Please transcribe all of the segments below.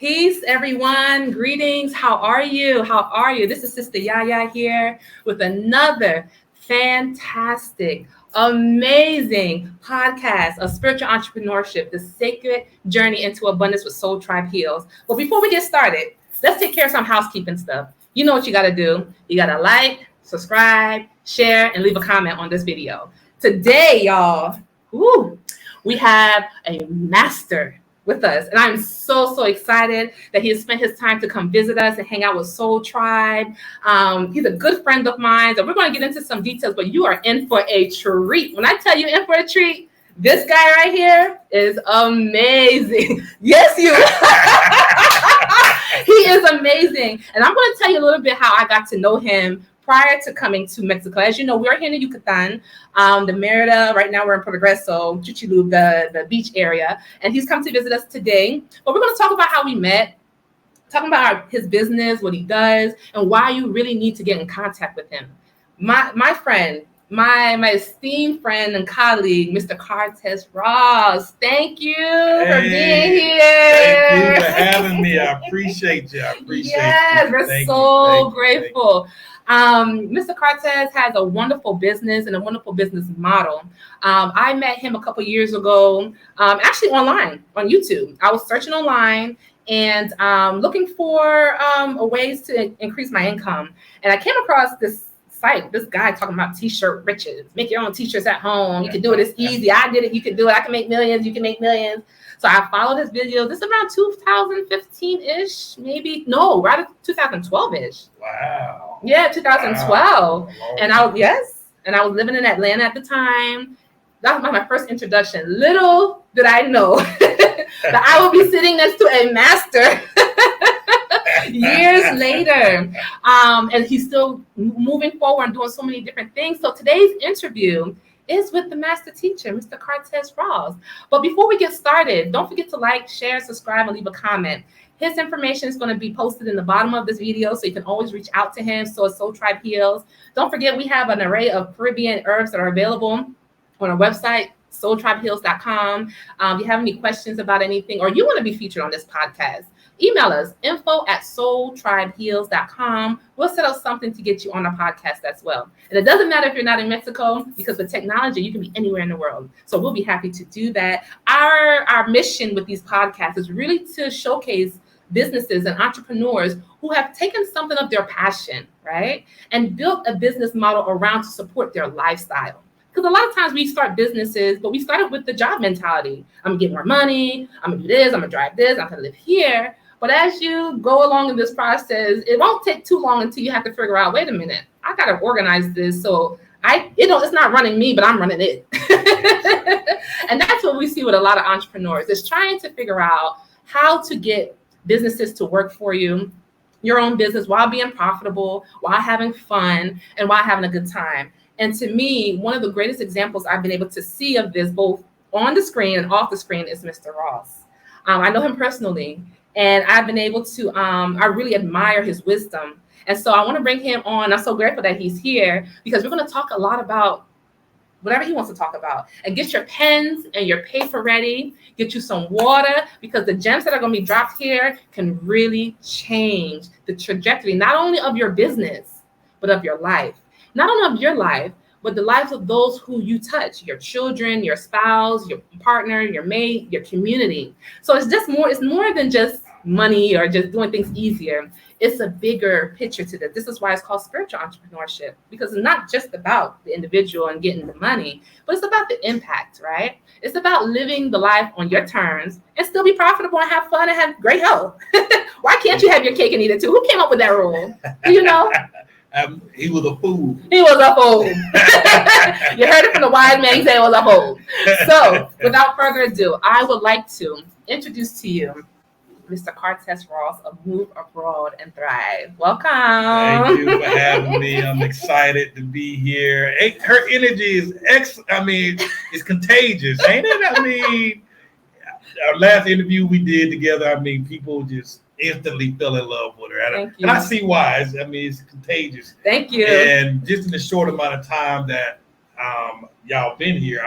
Peace, everyone. Greetings. How are you? How are you? This is Sistah Yaya here with another fantastic, amazing podcast of spiritual entrepreneurship, the sacred journey into abundance with Soul Tribe Heals. But before we get started, let's take care of some housekeeping stuff. You know what you got to do. You got to like, subscribe, share, and leave a comment on this video. Today, y'all, we have a master with us, and I'm so excited that he has spent his time to come visit us and hang out with Soul Tribe. He's a good friend of mine, and we're going to get into some details, but you are in for a treat. When I tell you in for a treat, this guy right here is amazing. Yes, you. He is amazing, and I'm going to tell you a little bit how I got to know him prior to coming to Mexico. As you know, we're here in the Yucatán, the Merida. Right now we're in Progreso, Chuchilub, the beach area. And he's come to visit us today. But we're going to talk about how we met, talking about his business, what he does, and why you really need to get in contact with him. My friend, my esteemed friend and colleague, Mr. Cartess Ross. Thank you for being here. Thank you for having me. I appreciate you. Yes, we're so grateful. Mr. Cartess has a wonderful business and a wonderful business model. I met him a couple years ago, actually online on YouTube. I was searching online and looking for ways to increase my income. And I came across this guy talking about t-shirt riches. Make your own t-shirts at home. You can do it. It's easy. I did it. You can do it. I can make millions. You can make millions. So I followed his videos. This is around 2015-ish, maybe. No, right at 2012-ish. Wow. Yeah, 2012. Wow. And I was living in Atlanta at the time. That was my first introduction. Little did I know that I would be sitting next to a master years later. And he's still moving forward and doing so many different things. So today's interview is with the master teacher, Mr. Cartess Ross. But before we get started, don't forget to like, share, subscribe, and leave a comment. His information is going to be posted in the bottom of this video, so you can always reach out to him. So Soul Tribe Heals. Don't forget, we have an array of Caribbean herbs that are available on our website, soultribeheals.com. If you have any questions about anything, or you want to be featured on this podcast, email us, info@soultribeheals.com. We'll set up something to get you on our podcast as well. And it doesn't matter if you're not in Mexico, because with technology, you can be anywhere in the world. So we'll be happy to do that. Our mission with these podcasts is really to showcase businesses and entrepreneurs who have taken something of their passion, right, and built a business model around to support their lifestyle. Because a lot of times we start businesses, but we started with the job mentality. I'm gonna get more money. I'm gonna do this. I'm gonna drive this. I'm gonna live here. But as you go along in this process, it won't take too long until you have to figure out, wait a minute, I got to organize this. So it's not running me, but I'm running it. And that's what we see with a lot of entrepreneurs, is trying to figure out how to get businesses to work for you, your own business, while being profitable, while having fun, and while having a good time. And to me, one of the greatest examples I've been able to see of this, both on the screen and off the screen, is Mr. Ross. I know him personally. And I've been able to, I really admire his wisdom. And so I want to bring him on. I'm so grateful that he's here, because we're going to talk a lot about whatever he wants to talk about. And get your pens and your paper ready. Get you some water, because the gems that are going to be dropped here can really change the trajectory, not only of your business, but of your life. Not only of your life, but the lives of those who you touch, your children, your spouse, your partner, your mate, your community. So it's more than just money or just doing things easier. It's a bigger picture to this. This is why it's called spiritual entrepreneurship, because it's not just about the individual and getting the money, but it's about the impact, right? It's about living the life on your terms and still be profitable and have fun and have great health. Why can't you have your cake and eat it too? Who came up with that rule? You know? He was a fool. He was a fool. You heard it from the wise man. He said it was a fool. So, without further ado, I would like to introduce to you Mr. Cartess Ross of Move Abroad and Thrive. Welcome. Thank you for having me. I'm excited to be here. Her energy is it's contagious, ain't it? Our last interview we did together, people just instantly fell in love with her. And I see why. It's contagious. Thank you. And just in the short amount of time that y'all been here,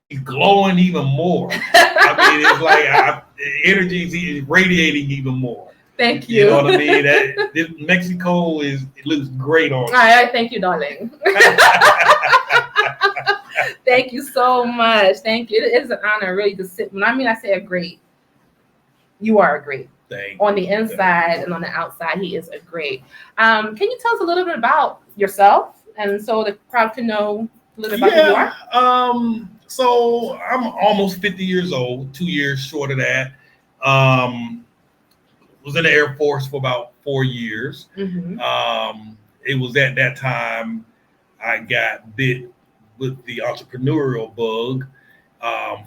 it's glowing even more. It's like energy is radiating even more. Thank you. You know what I mean? Mexico it looks great on. All right, thank you, darling. Thank you so much. Thank you. It is an honor, really, to sit. When I say a great, you are a great. On the inside and on the outside, he is a great. Can you tell us a little bit about yourself, and so the crowd can know a little bit about who you are? So I'm almost 50 years old, 2 years short of that. Was in the Air Force for about 4 years. Mm-hmm. It was at that time I got bit with the entrepreneurial bug,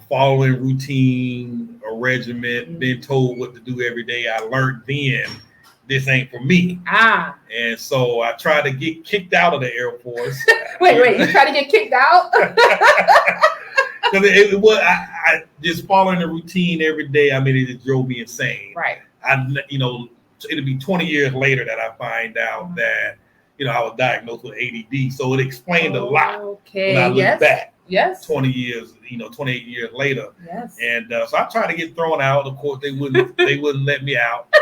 following routine, a regiment, being told what to do every day. I learned then this ain't for me. And so I tried to get kicked out of the Air Force. Wait, you tried to get kicked out? Because it was I just following the routine every day. I mean, it just drove me insane. Right. It'll be 20 years later that I find out that I was diagnosed with ADD. So it explained a lot when I look back. Yes. 20 years, 28 years later. Yes. And so I tried to get thrown out. Of course, they wouldn't let me out.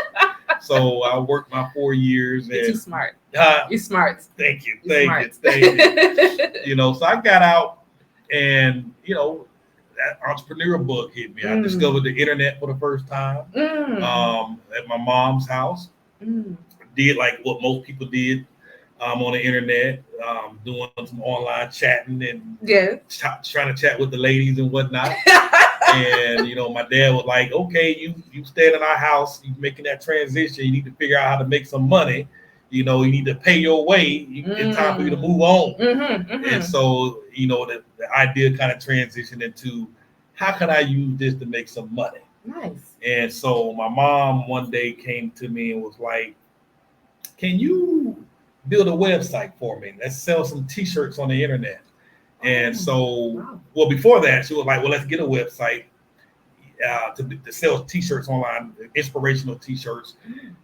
So I worked my 4 years. You're too smart. You're smart. Thank you. Thank you. So I got out, and that entrepreneurial bug hit me. I discovered the internet for the first time at my mom's house. Did like what most people did on the internet, doing some online chatting and trying to chat with the ladies and whatnot. And my dad was like, "Okay, you staying in our house, you making that transition. You need to figure out how to make some money. You need to pay your way. It's time for you to move on." And so the idea kind of transitioned into, how can I use this to make some money? Nice. And so my mom one day came to me and was like, "Can you build a website for me? Let's sell some t-shirts on the internet." And so, well, before that, she was like, "Well, let's get a website to sell t-shirts online, inspirational t-shirts."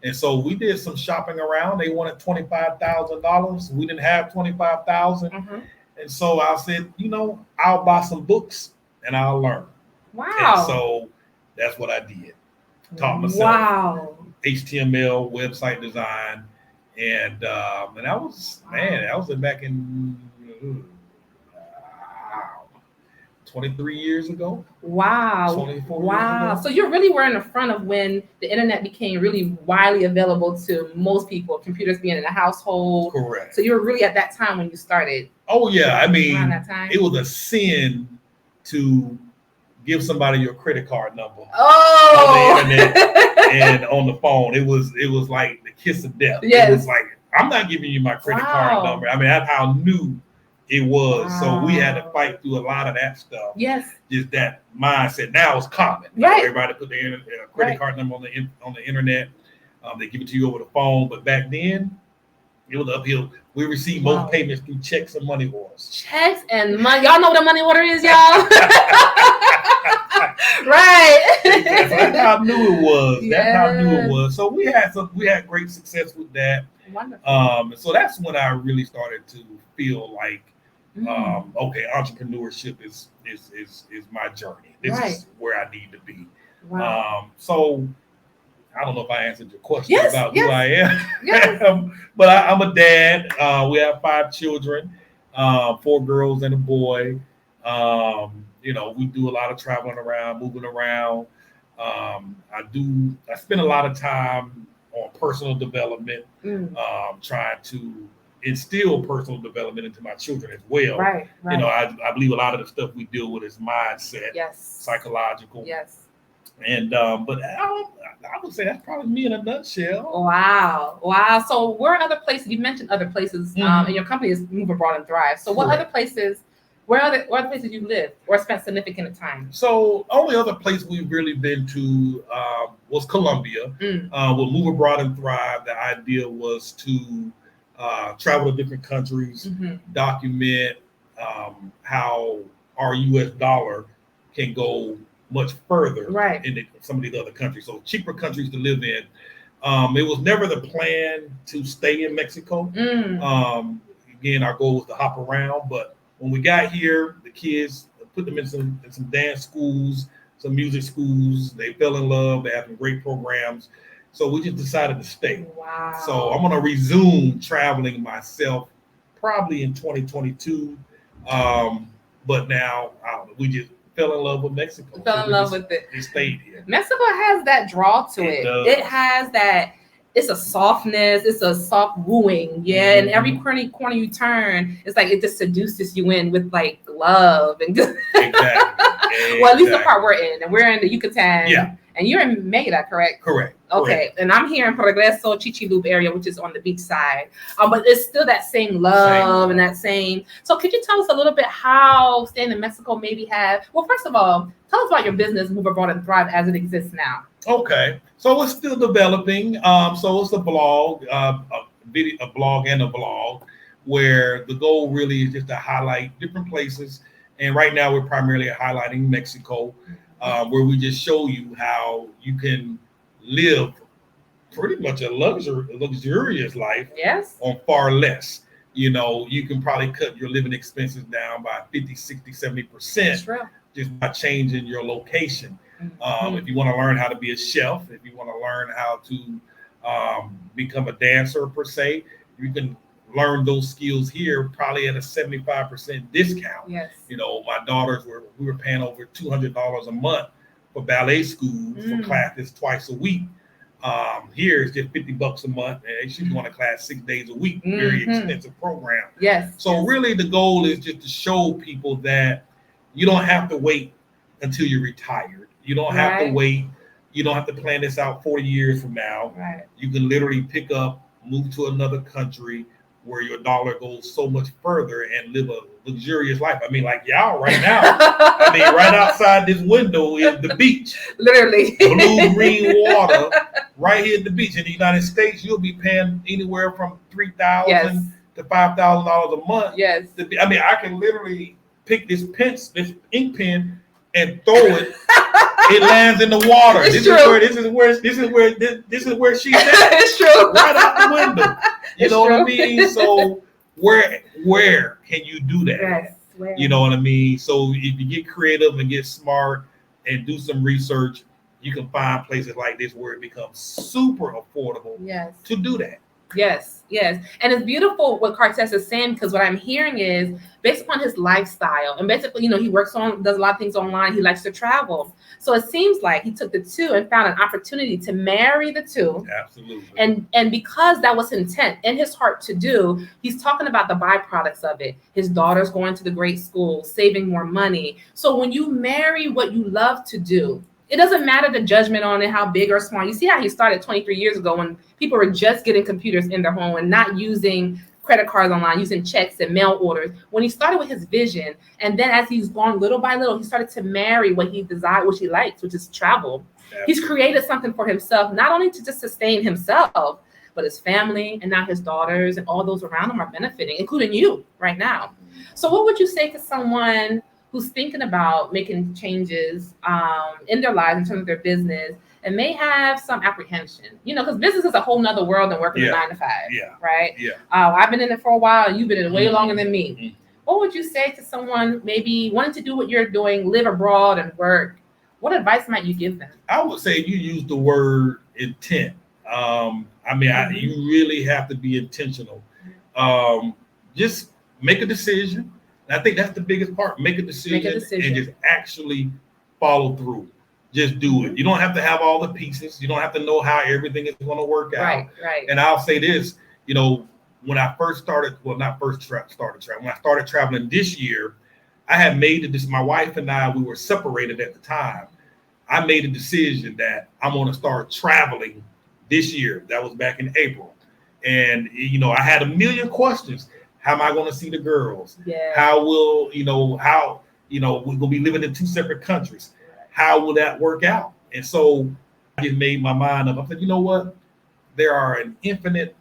And so we did some shopping around. They wanted $25,000. We didn't have $25,000. And so I said, I'll buy some books and I'll learn. Wow. And so that's what I did. Taught myself HTML, website design. And that was back in 23 years ago. Wow. 24 years ago. So you really were in the front of when the internet became really widely available to most people, computers being in the household. Correct. So you were really at that time when you started. Oh, yeah. I mean, around that time. It was a sin to give somebody your credit card number on the internet and on the phone. It was like the kiss of death. Yes. It was like, I'm not giving you my credit card number. I mean, that's how new it was. So we had to fight through a lot of that stuff. Yes. Just that mindset. Now it's common. Right. Everybody put their credit card number on the internet. They give it to you over the phone. But back then, it was uphill. We received most payments through checks and money orders. Checks and money. Y'all know what a money order is, y'all? Right. That's how new it was. Yes. That's how new it was. So we had great success with that. Wonderful. So that's when I really started to feel like, okay, entrepreneurship is my journey. This is where I need to be. Wow. So I don't know if I answered your question about who I am. Yes. But I'm a dad. We have 5 children, 4 girls and a boy. We do a lot of traveling around, moving around. I spend a lot of time on personal development, trying to instill personal development into my children as well. Right. I believe a lot of the stuff we deal with is mindset, psychological. Yes. And but I would say that's probably me in a nutshell. Wow. So where are other places? You mentioned other places, and your company is Move Abroad and Thrive. So what other places? Where other places you lived or spent significant time? So only other place we've really been to was Colombia. With Move Abroad and Thrive, the idea was to travel to different countries, document how our U.S. dollar can go much further in some of these other countries. So cheaper countries to live in. It was never the plan to stay in Mexico. Again, our goal was to hop around, but when we got here, the kids put them in some dance schools, some music schools. They fell in love. They have some great programs. So we just decided to stay. Wow. So I'm going to resume traveling myself probably in 2022. But now we just fell in love with Mexico. Fell in love with it. We stayed here. Mexico has that draw to it. It has that. It's a softness. It's a soft wooing. Yeah. And every corner you turn, it's like it just seduces you in with like love and good. Exactly. Well, at least the part we're in, and we're in the Yucatán. Yeah. And you're in Mérida, correct? Correct. Okay. Correct. And I'm here in Progreso, Chichilup area, which is on the beach side. But it's still that same love and that same. So could you tell us a little bit how staying in Mexico maybe had, well, first of all, tell us about your business, Move Abroad and Thrive, as it exists now. Okay. So it's still developing. So it's a blog, a blog and a vlog, where the goal really is just to highlight different places. And right now we're primarily highlighting Mexico. Where we just show you how you can live pretty much a luxurious life on far less. You know, you can probably cut your living expenses down by 50, 60, 70% just by changing your location. If you want to learn how to be a chef, if you want to learn how to become a dancer per se, you can learn those skills here probably at a 75% discount. Yes. You know, my daughters we were paying over $200 a month for ballet school for classes twice a week. Here it's just $50 a month, and she's going to class 6 days a week. Very expensive program. Yes. So really the goal is just to show people that you don't have to wait until you're retired. You don't have to wait. You don't have to plan this out 40 years from now. Right. You can literally pick up, move to another country where your dollar goes so much further and live a luxurious life. I mean, like y'all right now. I mean, right outside this window is the beach. Literally. Blue, green water right here at the beach. In the United States, you'll be paying anywhere from $3,000 to $5,000 a month. Yes. I mean, I can literally pick this ink pen and throw it. It lands in the water. This is where she's at. It's true. Right out the window. You know what I mean? So where can you do that? Yes. Where? You know what I mean? So if you get creative and get smart and do some research, you can find places like this where it becomes super affordable to do that. Yes, yes. And it's beautiful what Cartess is saying, because what I'm hearing is based upon his lifestyle. And basically, you know, he does a lot of things online. He likes to travel. So it seems like he took the two and found an opportunity to marry the two. Absolutely. And because that was intent in his heart to do, he's talking about the byproducts of it. His daughter's going to the great school, saving more money. So when you marry what you love to do, it doesn't matter the judgment on it, how big or small. You see how he started 23 years ago when people were just getting computers in their home and not using credit cards online, using checks and mail orders. When he started with his vision, and then as he's gone little by little, he started to marry what he desired, what he likes, which is travel. Yeah. He's created something for himself, not only to just sustain himself, but his family, and now his daughters and all those around him are benefiting, including you right now. So what would you say to someone who's thinking about making changes in their lives in terms of their business and may have some apprehension, you know, because business is a whole nother world than working a 9 to 5, right? Yeah. I've been in it for a while, and you've been in it way longer than me. What would you say to someone maybe wanting to do what you're doing, live abroad and work? What advice might you give them? I would say you use the word intent. You really have to be intentional. Just make a decision. I think that's the biggest part. Make a decision and just actually follow through. Just do it. You don't have to have all the pieces. You don't have to know how everything is going to work out. Right. And I'll say this, you know, when I first started, when I started traveling this year, I had made this. My wife and I, we were separated at the time. I made a decision that I'm going to start traveling this year. That was back in April. And, you know, I had a million questions. How am I going to see the girls? Yeah. How will, we're going to be living in 2 separate countries. How will that work out? And so I just made my mind up. I said, you know what? There are an infinite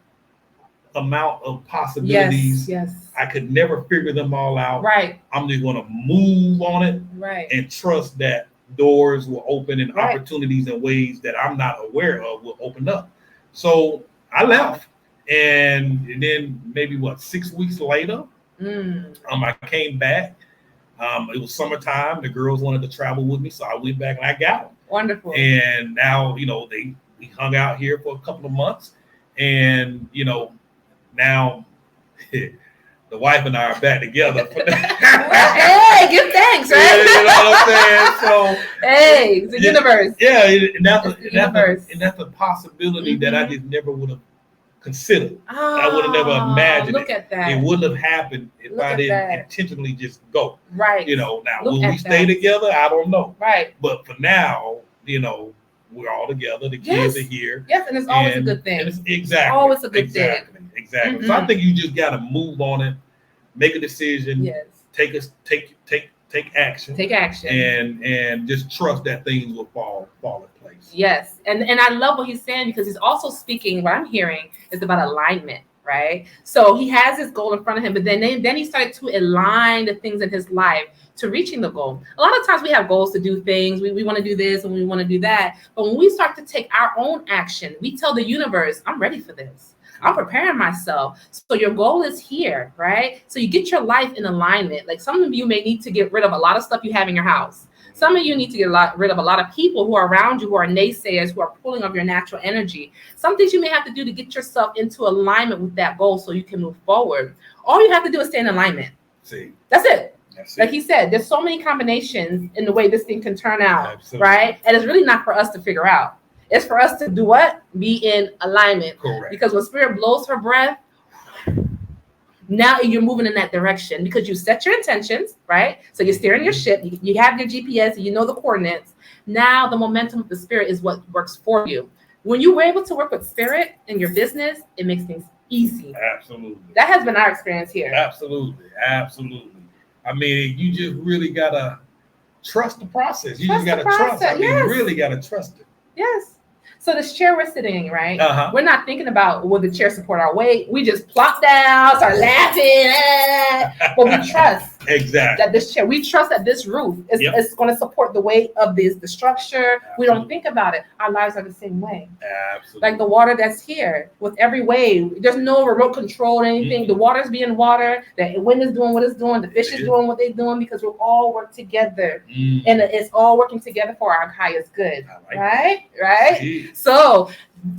amount of possibilities. Yes. I could never figure them all out. Right. I'm just going to move on it. Right. And trust that doors will open and opportunities and ways that I'm not aware of will open up. So I left. And then maybe 6 weeks later, I came back. It was summertime. The girls wanted to travel with me, so I went back and I got them. Wonderful. And now, we hung out here for a couple of months, and now the wife and I are back together. Hey, give thanks, right? You know what I'm saying? So, hey, it's the universe. Yeah, and that's a possibility that I just never would have considered. I would have never imagined look at that. It wouldn't have happened if I didn't intentionally just go. Right. Now, will we stay together? I don't know. Right. But for now, we're all together. The kids are here. Yes, and it's always a good thing. Exactly. Always a good thing. Exactly. So I think you just got to move on it, make a decision. Yes. Take action. Take action. And just trust that things will fall in place. Yes. And I love what he's saying, because he's also speaking, what I'm hearing is about alignment, right? So he has his goal in front of him, but then he started to align the things in his life to reaching the goal. A lot of times we have goals to do things. We want to do this and we want to do that. But when we start to take our own action, we tell the universe, I'm ready for this. I'm preparing myself. So your goal is here, right? So you get your life in alignment. Like, some of you may need to get rid of a lot of stuff you have in your house. Some of you need to get rid of a lot of people who are around you, who are naysayers, who are pulling up your natural energy. Some things you may have to do to get yourself into alignment with that goal so you can move forward. All you have to do is stay in alignment. See, that's it. Like he said, there's so many combinations in the way this thing can turn out, right? And it's really not for us to figure out. It's for us to do what? Be in alignment. Correct. Because when Spirit blows her breath, now you're moving in that direction, because you set your intentions, right? So you're steering your ship. You have your GPS, you know the coordinates. Now the momentum of the Spirit is what works for you. When you were able to work with Spirit in your business, it makes things easy. Absolutely. That has been our experience here. Absolutely. I mean, you just really gotta trust the process. You just gotta trust. I mean, you really gotta trust it. Yes. So this chair we're sitting in, right? Uh-huh. We're not thinking about, will the chair support our weight? We just plop down, start laughing. But we trust that this chair, we trust that this roof is going to support the weight of the structure. Absolutely. We don't think about it. Our lives are the same way. Absolutely. Like the water that's here, with every wave, there's no remote control or anything. Mm-hmm. The water's being water. The wind is doing what it's doing. The fish is doing what they're doing, because we all work together. Mm-hmm. And it's all working together for our highest good. Right? Jeez. So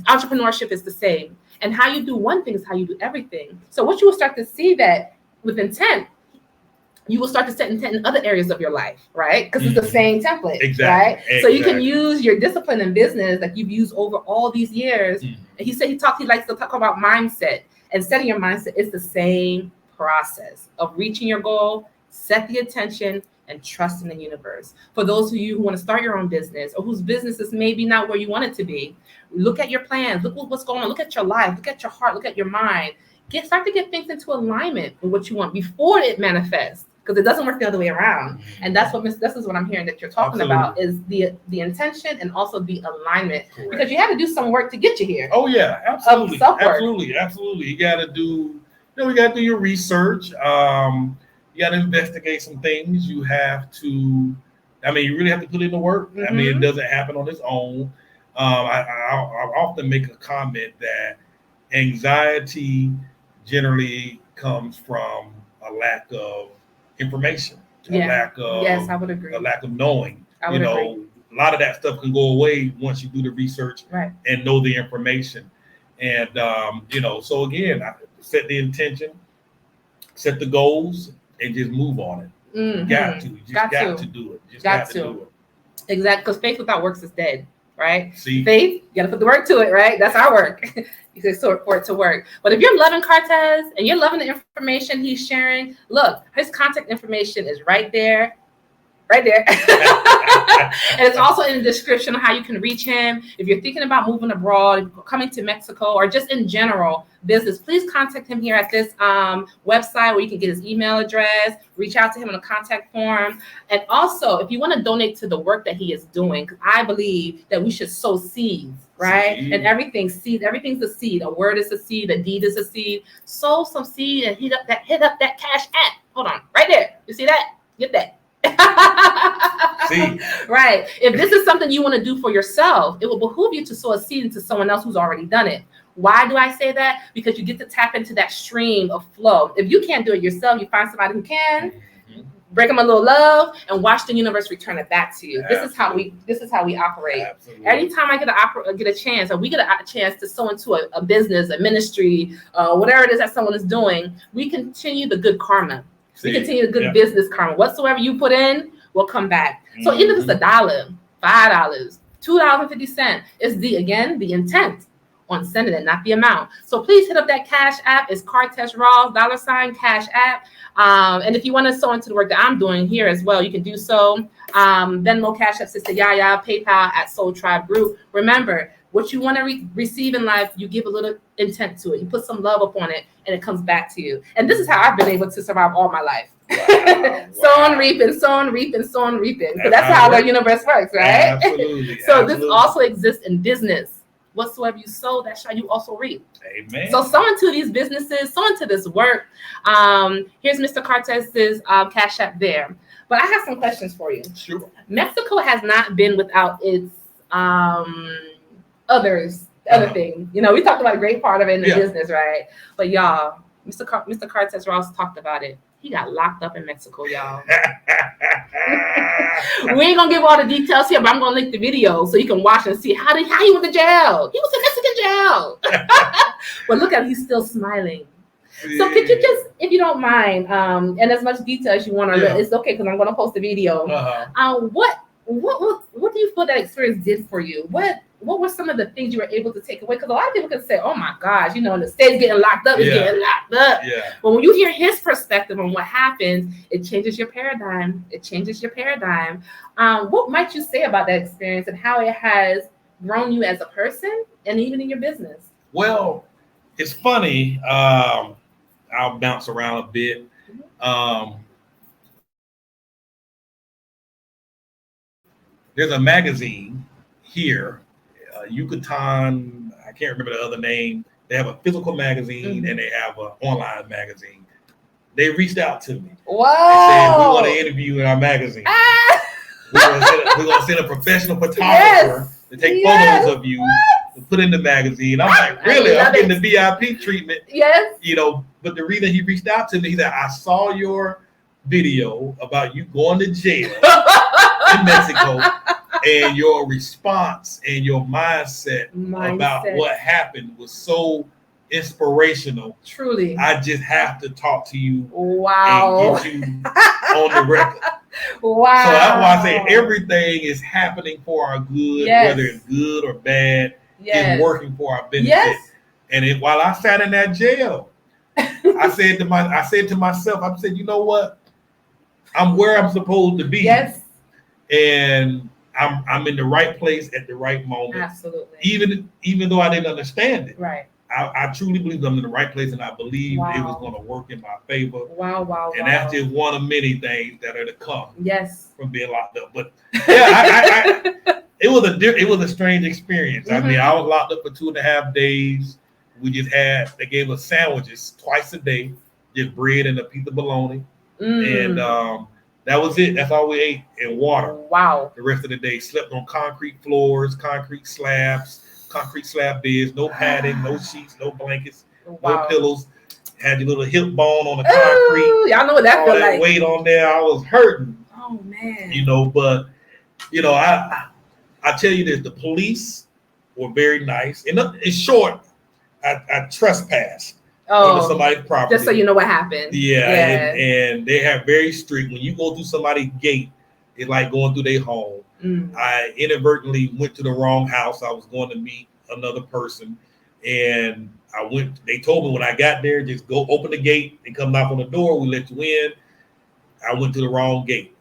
entrepreneurship is the same. And how you do one thing is how you do everything. So what you will start to see, that with intent, you will start to set intent in other areas of your life, right? Because it's the same template, right? So you can use your discipline in business that you've used over all these years. Mm-hmm. And he likes to talk about mindset, and setting your mindset is the same process of reaching your goal. Set the intention and trust in the universe. For those of you who want to start your own business, or whose business is maybe not where you want it to be, look at your plans. Look what's going on. Look at your life. Look at your heart. Look at your mind. Start to get things into alignment with what you want before it manifests, because it doesn't work the other way around. And this is what I'm hearing that you're talking about, is the intention and also the alignment. Correct. Because you had to do some work to get you here. Oh yeah, absolutely. Absolutely. You got to do, we got to do your research. You got to investigate some things. You have to, you really have to put in the work. Mm-hmm. It doesn't happen on its own. I often make a comment that anxiety generally comes from a lack of information, I would agree. A lack of knowing. I would agree. A lot of that stuff can go away once you do the research and know the information. And, so again, I set the intention, set the goals, and just move on it. Mm-hmm. You got to do it. Do it. Exactly, because faith without works is dead, right? See? Faith, you got to put the work to it, right? That's our work. You can sort for it to work. But if you're loving Cartess and you're loving the information he's sharing, look, his contact information is right there. And it's also in the description of how you can reach him. If you're thinking about moving abroad, coming to Mexico, or just in general business, please contact him here at this website, where you can get his email address, reach out to him in a contact form. And also, if you want to donate to the work that he is doing, because I believe that we should sow seeds, right? Seed. And everything's a seed. A word is a seed. A deed is a seed. Sow some seed and hit up that cash app. Hold on, right there. You see that? Get that. See. Right. If this is something you want to do for yourself, it will behoove you to sow a seed into someone else who's already done it. Why do I say that? Because you get to tap into that stream of flow. If you can't do it yourself, you find somebody who can. Mm-hmm. break them a little love, and watch the universe return it back to you. Absolutely. This is how we operate. Absolutely. Anytime I get a chance, or we get a chance to sow into a business, a ministry, whatever it is that someone is doing, we continue the good karma. We continue the good business karma. Whatsoever you put in will come back. So even if it's $1, $5, $2.50, it's the intent on sending it, not the amount. So please hit up that Cash App. It's Cartess Raw, $ Cash App. And if you want to sow into the work that I'm doing here as well, you can do so. Venmo, Cash App, Sistah Yaya, PayPal at Soul Tribe Group. Remember, what you want to receive in life, you give a little intent to it. You put some love upon it, and it comes back to you. And this is how I've been able to survive all my life. Wow. Sowing, reaping, sowing, reaping, sowing, reaping. Because that's how the universe works, right? Absolutely. So this also exists in business. Whatsoever you sow, that shall you also reap. Amen. So sow into these businesses, sow into this work. Here's Mr. Cartess's Cash App there. But I have some questions for you. Sure. Mexico has not been without its other thing. You know, we talked about a great part of it in the business, right? But y'all, Mr. Cartess Ross talked about it. He got locked up in Mexico, y'all. We ain't gonna give all the details here, but I'm gonna link the video so you can watch and see how he went to jail. He was in Mexican jail. But look at him, he's still smiling. So could you just, if you don't mind, and as much detail as you want, it's okay because I'm gonna post the video. What do you feel that experience did for you? What were some of the things you were able to take away? Because a lot of people can say, oh my gosh, you know, in the States getting locked up is getting locked up. Yeah. But when you hear his perspective on what happens, it changes your paradigm. What might you say about that experience and how it has grown you as a person and even in your business? Well, it's funny. I'll bounce around a bit. There's a magazine here, Yucatán. I can't remember the other name. They have a physical magazine and they have an online magazine. They reached out to me. Wow. They said, we want to interview you in our magazine. We're going to send a professional photographer to take photos of you to put in the magazine. I'm like, really? I'm getting the VIP treatment. Yes. You know, but the reason he reached out to me, he said, I saw your video about you going to jail in Mexico and your response and your mindset about what happened was so inspirational. Truly. I just have to talk to you and get you on the record. Wow. So that's why I say everything is happening for our good, whether it's good or bad, it's working for our benefit. Yes. And while I sat in that jail, I said to myself, I said, you know what? I'm where I'm supposed to be. Yes. And I'm in the right place at the right moment. Absolutely. Even though I didn't understand it. Right. I truly believe I'm in the right place, and I believe it was going to work in my favor. Wow. And that's just one of many things that are to come. Yes. From being locked up. But yeah, it was a strange experience. I mean, I was locked up for 2.5 days. They gave us sandwiches twice a day, just bread and a piece of bologna. And that was it. That's all we ate, and water. Wow. The rest of the day, slept on concrete floors, concrete slab beds, no padding, no sheets, no blankets, no pillows. Had your little hip bone on the concrete. Y'all know what that feels like. Weight on there. I was hurting. Oh man. You know, but you know, I tell you this: the police were very nice. In short, I trespassed on somebody's property. Just so you know what happened. Yeah. And they have very strict. When you go through somebody's gate, it's like going through their home. I inadvertently went to the wrong house. I was going to meet another person, and they told me when I got there, just go open the gate and come knock on the door. We let you in. I went to the wrong gate,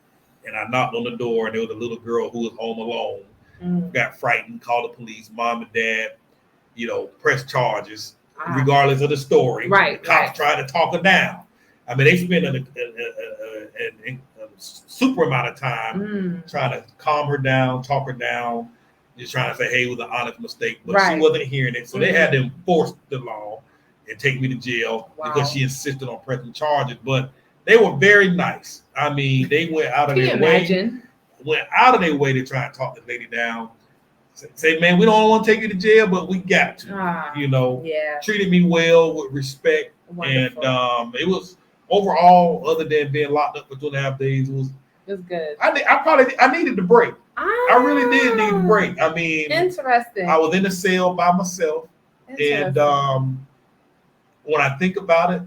and I knocked on the door, and there was a little girl who was home alone. Got frightened, called the police. Mom and dad, pressed charges, regardless of the story. Right. The cops tried to talk her down. I mean, they spent a super amount of time trying to calm her down, talk her down, just trying to say, hey, it was an honest mistake. But she wasn't hearing it. So they had to enforce the law and take me to jail because she insisted on pressing charges. But they were very nice. I mean, they went out of their way to try and talk the lady down. Say, man, we don't want to take you to jail, but we got to. Treated me well with respect. Wonderful. And it was overall, other than being locked up for 2.5 days, it was good. I needed the break. I really did need a break. I mean, interesting. I was in a cell by myself, and when I think about it,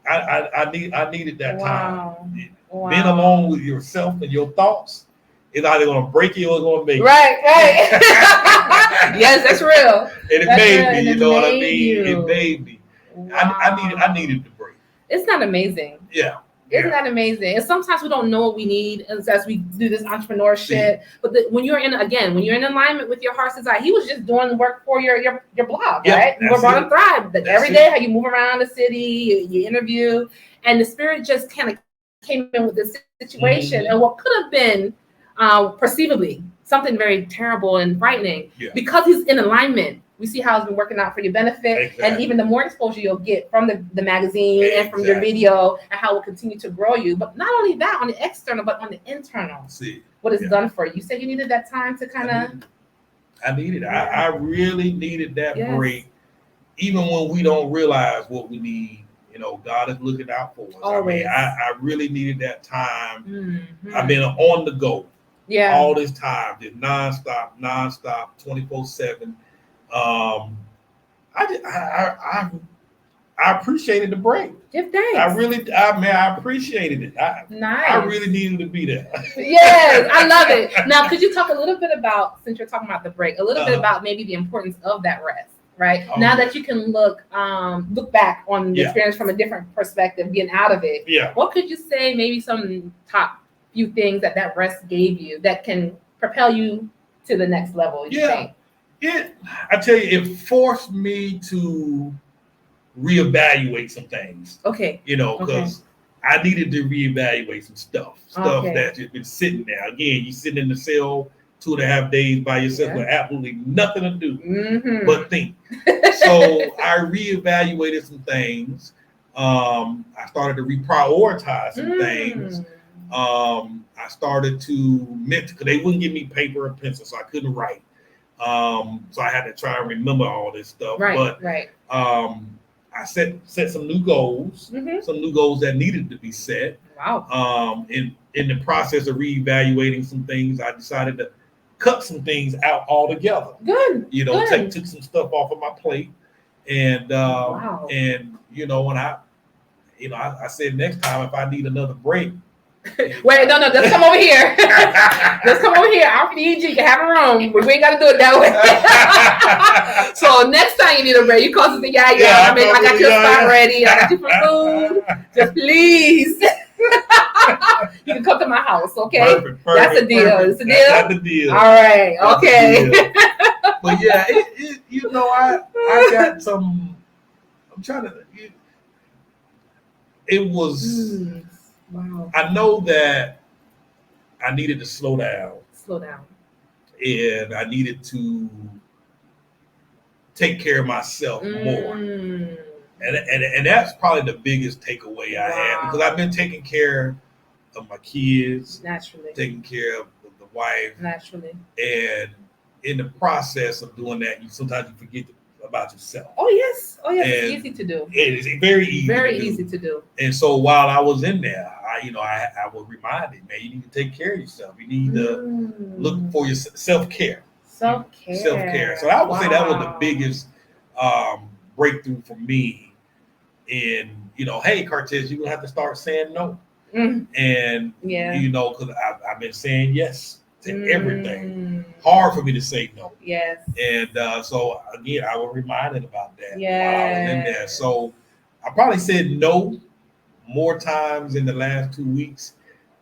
I needed that time. Being alone with yourself and your thoughts is either going to break you or going to make you. Right. Yes, that's real. And it made me. You know what I mean? It made me. Wow. I needed the break. Isn't that amazing? Yeah. Isn't that amazing? And sometimes we don't know what we need as we do this entrepreneurship. But when you're in alignment with your heart's desire, he was just doing work for your blog, right? You were brought to Thrive. Every day, how you move around the city, you interview, and the spirit just kind of came in with this situation, and what could have been perceivably something very terrible and frightening, because he's in alignment. We see how it's been working out for your benefit, and even the more exposure you'll get from the magazine and from your video, and how it will continue to grow you. But not only that, on the external, but on the internal, what it's done for you. You said you needed that time to kind of. I needed it. I really needed that break, even when we don't realize what we need. You know, God is looking out for us. Always. I mean, I really needed that time. I've been on the go, all this time, just nonstop, 24/7. I appreciated the break. Give thanks. I appreciated it. Nice. I really needed to be there. Yes, I love it. Now, could you talk a little bit about, since you're talking about the break, a little bit about maybe the importance of that rest, right? Now that you can look back on the experience from a different perspective, getting out of it. Yeah. What could you say, maybe some top few things that rest gave you that can propel you to the next level, you think? I tell you, it forced me to reevaluate some things. Okay. You know, because I needed to reevaluate some stuff that's just been sitting there. Again, you sit in the cell 2.5 days by yourself with absolutely nothing to do but think. So I reevaluated some things. I started to reprioritize some things. I started to because they wouldn't give me paper and pencil, so I couldn't write. So I had to try and remember all this stuff. I set some new goals, some new goals that needed to be set. Wow. In the process of reevaluating some things, I decided to cut some things out altogether. Good. You know, took some stuff off of my plate, and and you know, when I said next time if I need another break. Wait, no, just come over here. Just come over here. I'll feed you. You can have a room. We ain't got to do it that way. So next time you need a break, you call Sistah Yaya. I got your spot ready. I got you for food. Just please. You can come to my house, okay? Perfect, that's a deal. It's a deal? That's the deal. All right, okay. But yeah, you know, I got some, I'm trying to, it was... Wow. I know that I needed to slow down. And I needed to take care of myself more. And that's probably the biggest takeaway I had, because I've been taking care of my kids. Naturally. Taking care of the wife. Naturally. And in the process of doing that, sometimes you forget about yourself. Oh yes, it's easy to do. It is very easy to do. And so while I was in there, I was reminded, man, you need to take care of yourself. You need to look for your self-care. Self-care. So I would say that was the biggest breakthrough for me. In hey, Cartess, you're gonna have to start saying no. And because I've been saying yes to everything. Hard for me to say no. Yes. And so again, I was reminded about that while I was in there. So I probably said no more times in the last 2 weeks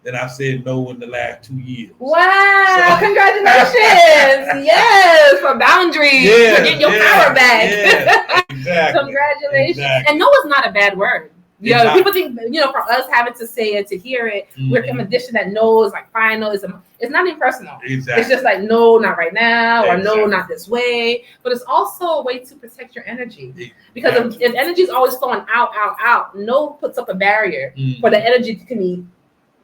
than I've said no in the last 2 years. Wow! So, congratulations! Yes, for boundaries. For getting your power back. Yeah, exactly. Congratulations. Exactly. And no is not a bad word. People think, for us having to say it, to hear it, we're conditioned that no is like final. It's not impersonal. Exactly. It's just like, no, not right now, or no, not this way. But it's also a way to protect your energy. Because if energy is always flowing out, no puts up a barrier for the energy to be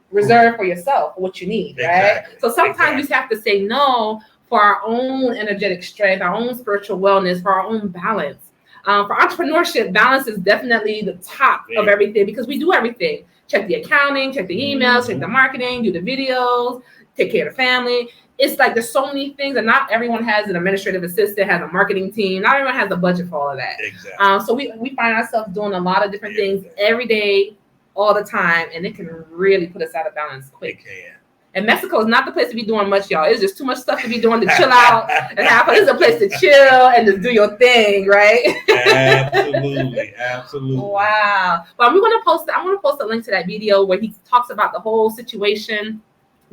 reserved for yourself, what you need, right? So sometimes we just have to say no for our own energetic strength, our own spiritual wellness, for our own balance. For entrepreneurship, balance is definitely the top of everything because we do everything. Check the accounting, check the emails, check the marketing, do the videos, take care of the family. It's like there's so many things, and not everyone has an administrative assistant, has a marketing team. Not everyone has the budget for all of that. Exactly. So we find ourselves doing a lot of different things every day, all the time, and it can really put us out of balance quick. It can. And Mexico is not the place to be doing much, y'all. It's just too much stuff to be doing to chill out and have fun. It's a place to chill and just do your thing, right? Absolutely. Wow. But I'm going to post a link to that video where he talks about the whole situation.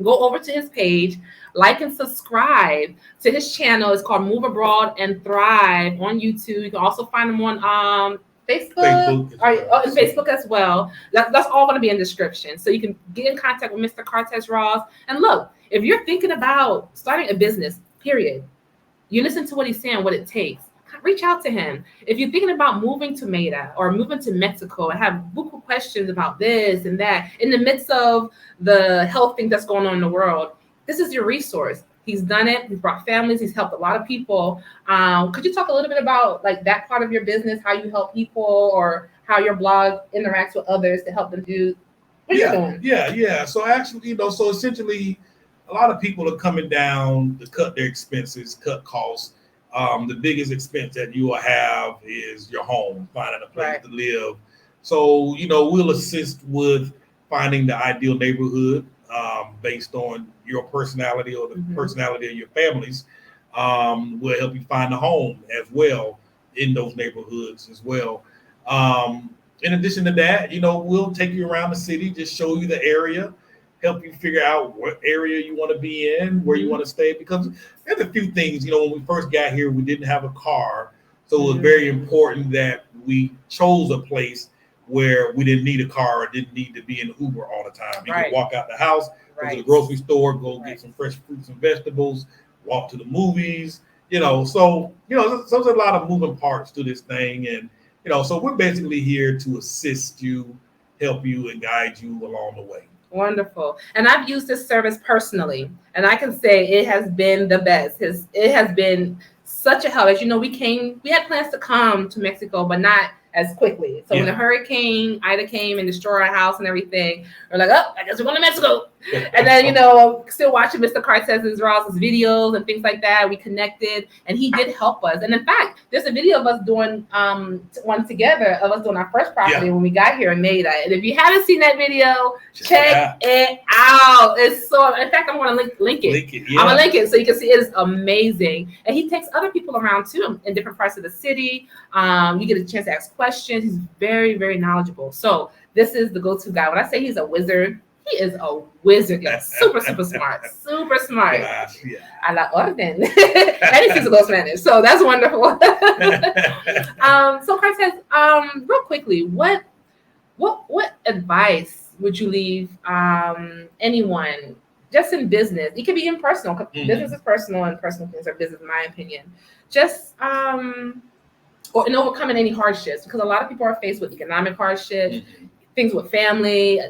Go over to his page, like and subscribe to his channel. It's called Move Abroad and Thrive on YouTube. You can also find him on Facebook as well. That's all going to be in the description. So you can get in contact with Mr. Cartess Ross. And look, if you're thinking about starting a business, period, you listen to what he's saying, what it takes. Reach out to him. If you're thinking about moving to Meta or moving to Mexico and have buku questions about this and that, in the midst of the health thing that's going on in the world, this is your resource. He's done it. He's brought families. He's helped a lot of people. Could you talk a little bit about like that part of your business, how you help people or how your blog interacts with others to help them do what you're doing? Yeah. So actually, so essentially a lot of people are coming down to cut their expenses, cut costs. The biggest expense that you will have is your home, finding a place to live. So, we'll assist with finding the ideal neighborhood based on your personality or the personality of your families. We'll help you find a home as well in those neighborhoods as well. In addition to that, we'll take you around the city, just show you the area, help you figure out what area you want to be in, where you want to stay. Because there's a few things, when we first got here, we didn't have a car. So it was very important that we chose a place where we didn't need a car or didn't need to be in Uber all the time. You could walk out the house, go to the grocery store, go get some fresh fruits and vegetables, walk to the movies, So there's a lot of moving parts to this thing. And, so we're basically here to assist you, help you, and guide you along the way. Wonderful. And I've used this service personally, and I can say it has been the best. It has been such a help. As you know, we had plans to come to Mexico, but not as quickly. So when the hurricane Ida came and destroyed our house and everything, we're like, oh, I guess we're going to Mexico. And then, still watching Mr. Cartess Ross's videos and things like that. We connected and he did help us. And in fact, there's a video of us doing one together of us doing our first property when we got here in Meta. And if you haven't seen that video, check it out. It's so, in fact, I'm going to link it. I'm going to link it so you can see it is amazing. And he takes other people around too in different parts of the city. You get a chance to ask questions. He's very, very knowledgeable. So this is the go-to guy. When I say he's a wizard, he is a wizard. Super smart. Super smart. A la orden. And he speaks a little Spanish. So that's wonderful. So Cartess, real quickly, what advice would you leave anyone just in business? It could be in personal. Business is personal and personal things are business, in my opinion. Just or in overcoming any hardships, because a lot of people are faced with economic hardships, things with family,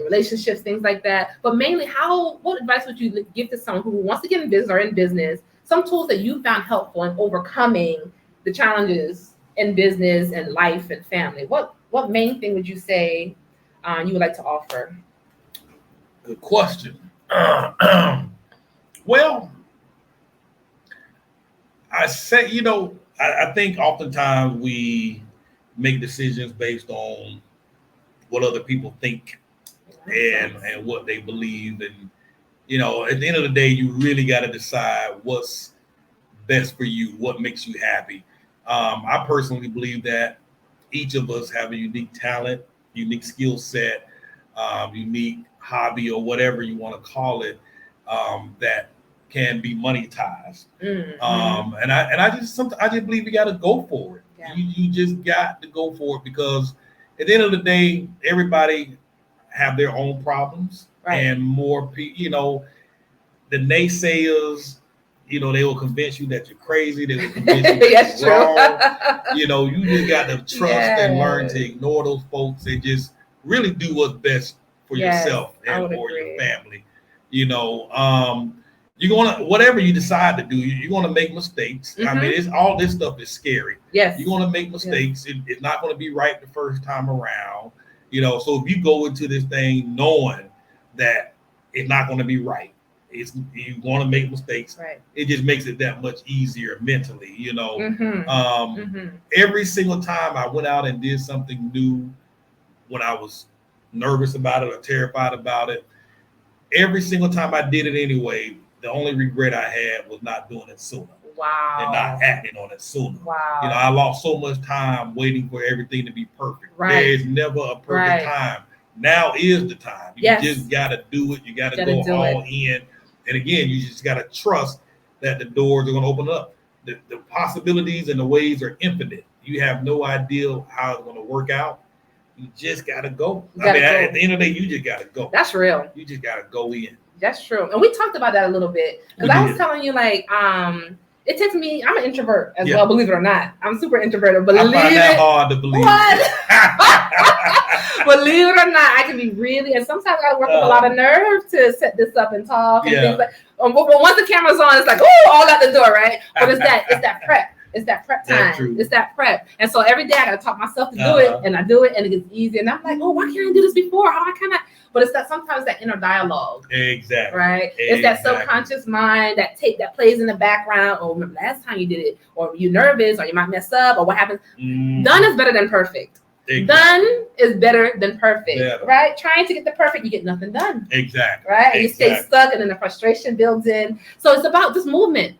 relationships, things like that. But mainly, what advice would you give to someone who wants to get in business or in business? Some tools that you found helpful in overcoming the challenges in business and life and family. What main thing would you say you would like to offer? Good question. Well, I say, I think oftentimes we make decisions based on what other people think and what they believe. And, at the end of the day, you really got to decide what's best for you, what makes you happy. I personally believe that each of us have a unique talent, unique skill set, unique hobby, or whatever you want to call it, that can be monetized. And I just believe we got to go for it. You just got to go for it, because at the end of the day, everybody have their own problems, and more people, the naysayers, they will convince you that you're crazy. They will convince you that you're wrong. You just got to trust and learn to ignore those folks and just really do what's best for yourself and for your family. You're gonna, whatever you decide to do, you're gonna make mistakes. I mean, it's all this stuff is scary. Yes. You're gonna make mistakes. It's not gonna be right the first time around. So if you go into this thing knowing that it's not gonna be right, you want to make mistakes. Right. It just makes it that much easier mentally. Every single time I went out and did something new, when I was nervous about it or terrified about it, every single time I did it anyway, the only regret I had was not doing it sooner. Wow. And not acting on it sooner. Wow. I lost so much time waiting for everything to be perfect. Right. There is never a perfect time. Now is the time. You just got to do it. You got to go all in. And again, you just got to trust that the doors are going to open up. The possibilities and the ways are infinite. You have no idea how it's going to work out. You just got to go. At the end of the day, you just got to go. That's real. You just got to go in. That's true. And we talked about that a little bit. Because I was telling you, it takes me, I'm an introvert as well, believe it or not. I'm super introverted. I find that hard to believe. Believe it or not, I can be really, and sometimes I work with a lot of nerve to set this up and talk and things like. But once the camera's on, it's like, oh, all out the door, right? But it's that prep. It's that prep time. It's that prep. And so every day I gotta talk myself to do it, and I do it, and it gets easier. And I'm like, oh, why can't I do this before? How I cannot? But it's that sometimes that inner dialogue. Exactly. Right? It's that subconscious mind, that tape that plays in the background. Oh, remember last time you did it, or you're nervous, or you might mess up, or what happens. Done is better than perfect. Exactly. Done is better than perfect, right? Trying to get the perfect, you get nothing done. Exactly. Right? And you stay stuck, and then the frustration builds in. So it's about just movement.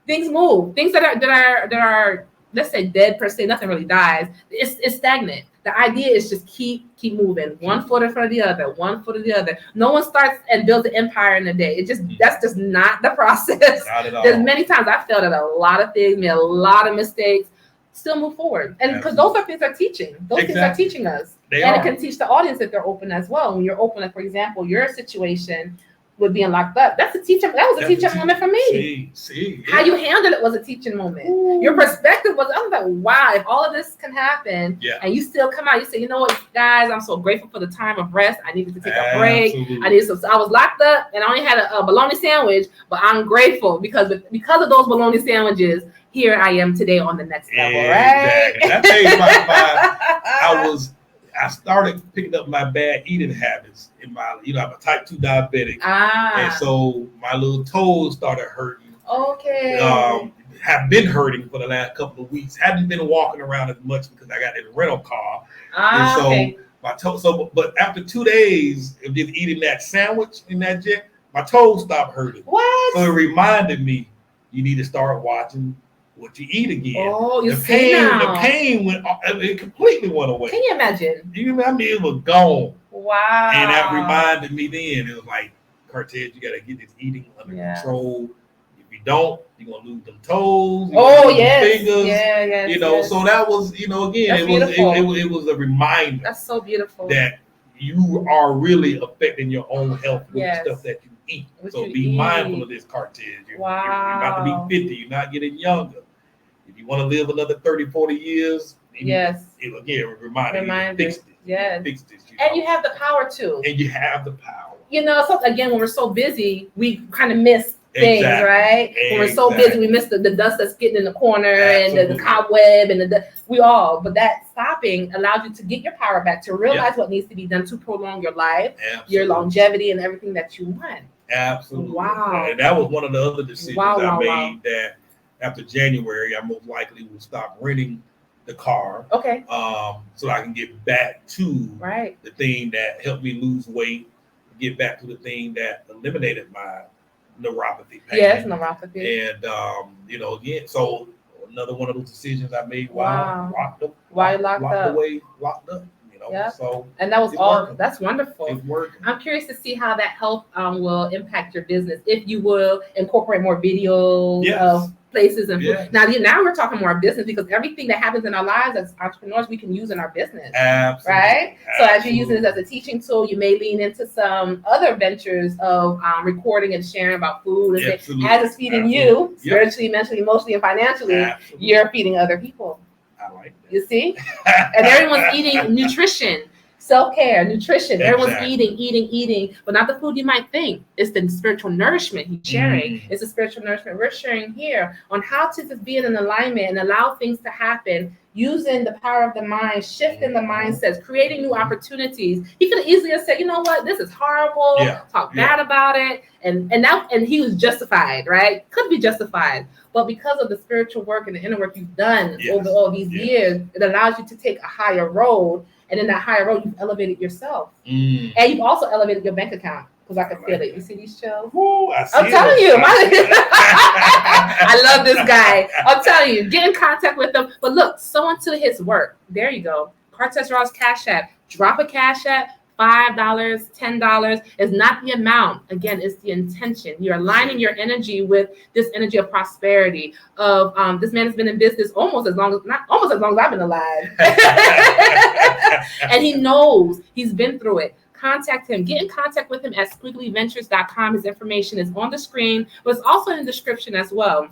Things move. Things that are let's say dead per se, nothing really dies. It's stagnant. The idea is just keep moving, one foot in front of the other, one foot of the other. No one starts and builds an empire in a day. That's just not the process. Not at all. There's many times I failed at a lot of things, made a lot of mistakes. Still move forward. And because those are things they're teaching. Those things are teaching us. It can teach the audience if they're open as well. When you're open, like for example, your situation with being locked up. That was a teaching moment for me. How you handled it was a teaching moment. Ooh. Your perspective was, I was like, wow, if all of this can happen and you still come out, you say, you know what, guys, I'm so grateful for the time of rest. I needed to take a break. I was locked up and I only had a bologna sandwich, but I'm grateful because of those bologna sandwiches. Here I am today on the next level, right? I started picking up my bad eating habits in my, I'm a type 2 diabetic. And so my little toes started hurting. Okay. Have been hurting for the last couple of weeks. Hadn't been walking around as much because I got in a rental car. And so my toes, but after 2 days of just eating that sandwich in that jet, my toes stopped hurting. What? So it reminded me, you need to start watching what you eat again. Oh, the pain went, it completely went away. Can you imagine? It was gone. Wow. And that reminded me then, it was like, Cartess, you got to get this eating under control. If you don't, you're going to lose them toes. Fingers. Yes. So that was, again, it was a reminder. That's so beautiful. That you are really affecting your own health with the stuff that you eat. So be mindful of this, Cartess. You're about to be 50. You're not getting younger. If you want to live another 30, 40 years, it remind you fix this. Yes. Fix this. And you have the power to. And you have the power. So again, when we're so busy, we kind of miss things, right? When we're so busy, we miss the dust that's getting in the corner and the cobweb and but that stopping allows you to get your power back, to realize what needs to be done to prolong your life, your longevity, and everything that you want. Absolutely. Wow. And that was one of the other decisions I made that after January, I most likely will stop renting the car. Okay. So I can get back to the thing that helped me lose weight, get back to the thing that eliminated my neuropathy pain. Yes, neuropathy. And again, so another one of those decisions I made while locked up. Locked up. So and that was all working. That's wonderful. It's working. I'm curious to see how that health will impact your business if you will incorporate more videos of places and now we're talking more business because everything that happens in our lives as entrepreneurs we can use in our business. Absolutely. Right? So as you're using this as a teaching tool, you may lean into some other ventures of recording and sharing about food and as it's feeding you spiritually, mentally, emotionally, and financially, you're feeding other people. I like that. You see? And everyone's eating nutrition. self-care, nutrition. Exactly. Everyone's eating, but not the food you might think. It's the spiritual nourishment he's sharing. It's the spiritual nourishment we're sharing here on how to just be in an alignment and allow things to happen using the power of the mind, shifting the mindsets, creating new opportunities. He could have easily have said, you know what, this is horrible, talk bad about it, and he was justified, right? Could be justified. But because of the spiritual work and the inner work you've done over all these years, it allows you to take a higher road. And in that higher road, you've elevated yourself. And you've also elevated your bank account. Because I can feel it. You see these chills? I'm telling you. I love this guy. I'm telling you. Get in contact with him. But look, so into his work. There you go. Cartess Raw's Cash App. Drop a Cash App. $5, $10 is not the amount. Again, it's the intention. You're aligning your energy with this energy of prosperity. Of this man has been in business almost as long as I've been alive, and he knows. He's been through it. Contact him. Get in contact with him at squigglyventures.com. His information is on the screen, but it's also in the description as well.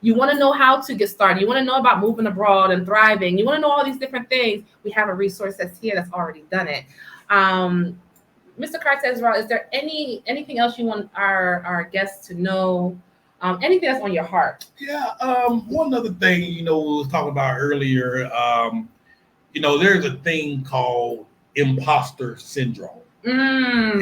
You want to know how to get started. You want to know about moving abroad and thriving. You want to know all these different things. We have a resource that's here that's already done it. Mr. Cartess, is there anything else you want our guests to know? Anything that's on your heart? Yeah. One other thing, we was talking about earlier, there's a thing called Impostor Syndrome. And,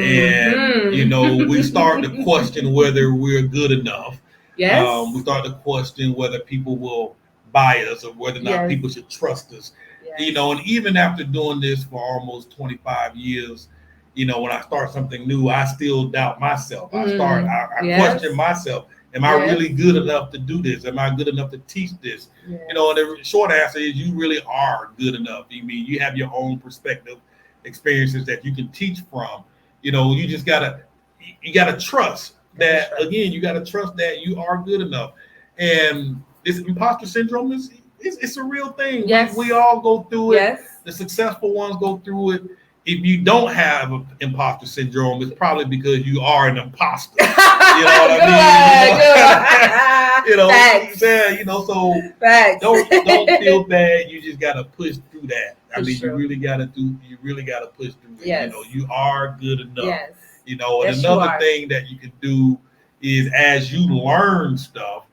we start to question whether we're good enough. Yes. We start to question whether people will buy us or whether or not people should trust us. Yes. And even after doing this for almost 25 years, when I start something new, I still doubt myself. I question myself. Am I really good enough to do this? Am I good enough to teach this? Yes. And the short answer is you really are good enough. You have your own perspective, experiences that you can teach from. You just gotta trust that. Again, you gotta trust that you are good enough. And this imposter syndrome it's a real thing. Yes. We all go through it. Yes. The successful ones go through it. If you don't have imposter syndrome, it's probably because you are an imposter. You know what I mean? Facts. So Facts. don't feel bad. You just gotta push through that. Sure. You really gotta push through it. Yes. You are good enough. Yes. And another thing that you can do is as you learn stuff,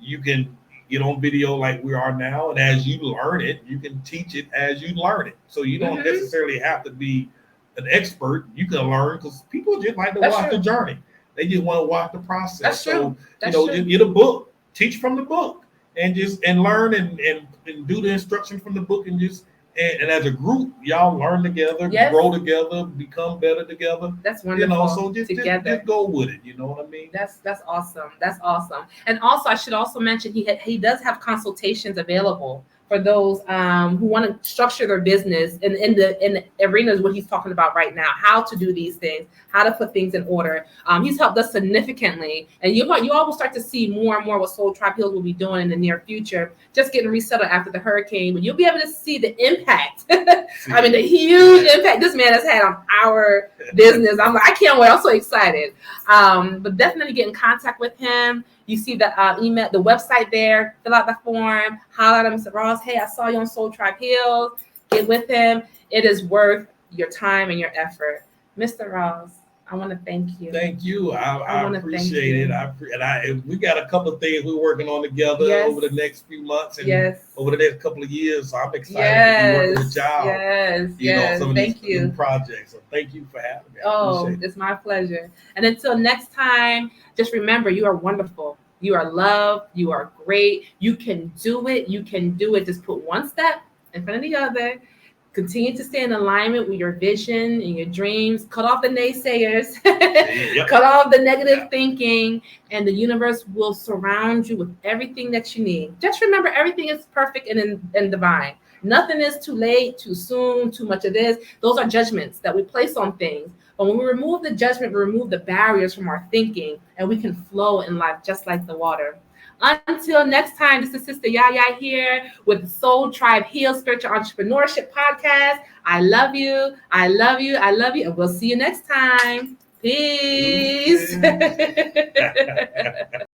you can get on video like we are now, and as you learn it, you can teach it as you learn it. So you don't necessarily have to be an expert. You can learn because people just like to watch the journey. They just want to watch the process. That's true. Just get a book, teach from the book, and learn and do the instruction from the book, and as a group, y'all learn together, grow together, become better together. That's wonderful. So just go with it. You know what I mean? That's awesome. That's awesome. And also, I should also mention he does have consultations available for those who want to structure their business in the arenas what he's talking about right now, how to do these things, how to put things in order. He's helped us significantly, and you all will start to see more and more what Soul Tribe Heals will be doing in the near future, just getting resettled after the hurricane, but you'll be able to see the impact. The huge impact this man has had on our business. I can't wait. I'm so excited. But definitely get in contact with him. You see the email, the website there, fill out the form, holler at him, Mr. Ross, hey, I saw you on Soul Tribe Heals. Get with him. It is worth your time and your effort. Mr. Ross, I want to thank you. Thank you. I appreciate it. We got a couple of things we're working on together over the next few months and over the next couple of years. So I'm excited to be working with y'all. Some of these new projects. So thank you for having me. It's my pleasure. And until next time, just remember, you are wonderful. You are loved. You are great. You can do it. You can do it. Just put one step in front of the other. Continue to stay in alignment with your vision and your dreams. Cut off the naysayers. Cut off the negative thinking. And the universe will surround you with everything that you need. Just remember, everything is perfect and divine. Nothing is too late, too soon, too much of this. Those are judgments that we place on things. But when we remove the judgment, we remove the barriers from our thinking, and we can flow in life just like the water. Until next time, this is Sistah Yaya here with the Soul Tribe Heal Spiritual Entrepreneurship Podcast. I love you. I love you. I love you. And we'll see you next time. Peace.